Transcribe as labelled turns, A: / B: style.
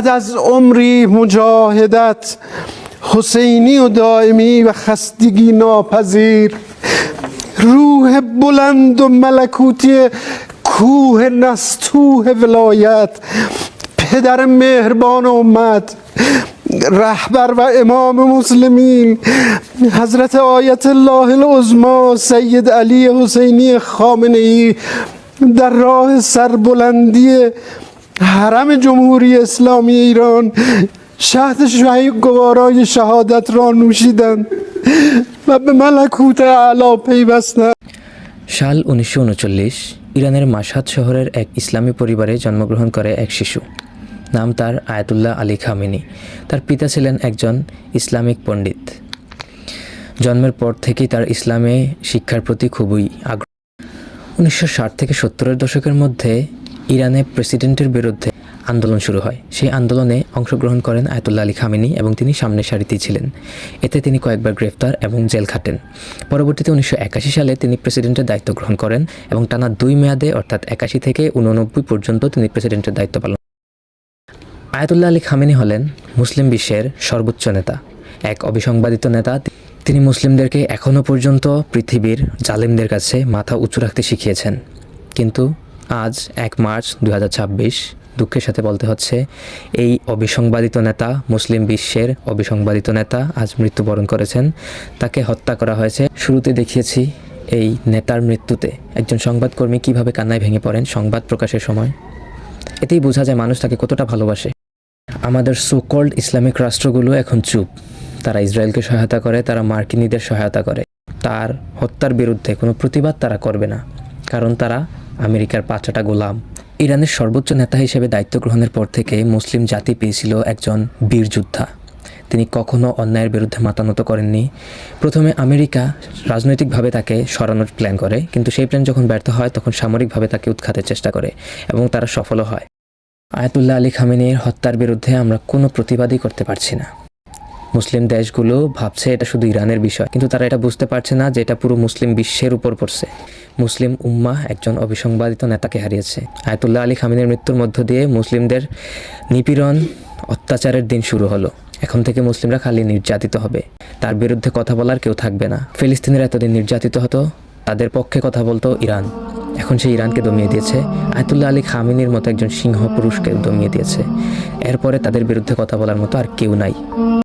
A: از عمری مجاهدت حسینی و دائمی و خستگی ناپذیر، روح بلند و ملکوتی کوه نستوه ولایت، پدر مهربان امت، رهبر و امام مسلمین حضرت آیت الله العظمی سید علی حسینی خامنه ای در راه سربلندی حرم جمهوری اسلامی ایران شهد گوارای شهادت را نوشیدند و به ملکوت اعلی پیوستند।
B: সাল 1939 ইরানের মাশহাদ শহরের এক ইসলামী পরিবারে জন্মগ্রহণ করে এক শিশু। নাম তার আয়াতুল্লাহ আলী খামেনি। তার পিতা ছিলেন একজন ইসলামিক পণ্ডিত। জন্মের পর থেকেই তার ইসলামে শিক্ষার প্রতি খুবই আগ্রহ। 1960 থেকে 70-এর দশকের মধ্যে ইরানে প্রেসিডেন্টের বিরুদ্ধে আন্দোলন শুরু হয়। সেই আন্দোলনে অংশগ্রহণ করেন আয়াতুল্লাহ আলী খামেনি এবং তিনি সামনের সারিতেই ছিলেন। এতে তিনি কয়েকবার গ্রেফতার এবং জেল খাটেন। পরবর্তীতে 1981 সালে তিনি প্রেসিডেন্টের দায়িত্ব গ্রহণ করেন এবং টানা 2 মেয়াদে অর্থাৎ 81 থেকে 89 পর্যন্ত তিনি প্রেসিডেন্টের দায়িত্ব পালন করেন। আয়াতুল্লাহ আলী খামেনি হলেন মুসলিম বিশ্বের সর্বোচ্চ নেতা, এক অবিসংবাদিত নেতা। তিনি মুসলিমদেরকে এখনও পর্যন্ত পৃথিবীর জালেমদের কাছে মাথা উঁচু রাখতে শিখিয়েছেন। কিন্তু আজ 1 মার্চ 2026 দুঃখের সাথে বলতে হচ্ছে, এই অবিসংবাদিত নেতা, মুসলিম বিশ্বের অবিসংবাদিত নেতা আজ মৃত্যুবরণ করেছেন। তাকে হত্যা করা হয়েছে। শুরুতে দেখিয়েছি এই নেতার মৃত্যুতে একজন সংবাদকর্মী কিভাবে কান্নায় ভেঙে পড়েন সংবাদ প্রকাশের সময়। এতেই বোঝা যায় মানুষ তাকে কতটা ভালোবাসে। আমাদের সোকল্ড ইসলামিক রাষ্ট্রগুলো এখন চুপ। তারা ইসরায়েলকে সহায়তা করে, তারা মার্কিনীদের সহায়তা করে। তার হত্যার বিরুদ্ধে কোনো প্রতিবাদ তারা করবে না, কারণ তারা আমেরিকার পাঁচাটা গোলাম। ইরানের সর্বোচ্চ নেতা হিসেবে দায়িত্ব গ্রহণের পর থেকে মুসলিম জাতি পেয়েছিল একজন বীর যোদ্ধা। তিনি কখনো অন্যায়ের বিরুদ্ধে মাথা নত করেননি। প্রথমে আমেরিকা রাজনৈতিকভাবে তাকে সরানোর প্ল্যান করে, কিন্তু সেই প্ল্যান যখন ব্যর্থ হয় তখন সামরিকভাবে তাকে উৎখাতের চেষ্টা করে এবং তারা সফলও হয়। আয়াতুল্লাহ আলী খামেনির হত্যার বিরুদ্ধে আমরা কোনো প্রতিবাদই করতে পারছি না। মুসলিম দেশগুলো ভাবছে এটা শুধু ইরানের বিষয়, কিন্তু তারা এটা বুঝতে পারছে না যে এটা পুরো মুসলিম বিশ্বের উপর পড়ছে। মুসলিম উম্মাহ একজন অবিসংবাদিত নেতাকে হারিয়েছে। আয়াতুল্লাহ আলী খামেনির মৃত্যুর মধ্য দিয়ে মুসলিমদের নিপীড়ন, অত্যাচারের দিন শুরু হলো। এখন থেকে মুসলিমরা খালি নির্যাতিত হবে, তার বিরুদ্ধে কথা বলার কেউ থাকবে না। ফিলিস্তিনের এতদিন নির্যাতিত হতো, তাদের পক্ষে কথা বলতো ইরান। এখন সেই ইরানকে দমিয়ে দিয়েছে। আয়াতুল্লাহ আলী খামেনির মতো একজন সিংহ পুরুষকে দমিয়ে দিয়েছে। এরপরে তাদের বিরুদ্ধে কথা বলার মতো আর কেউ নাই।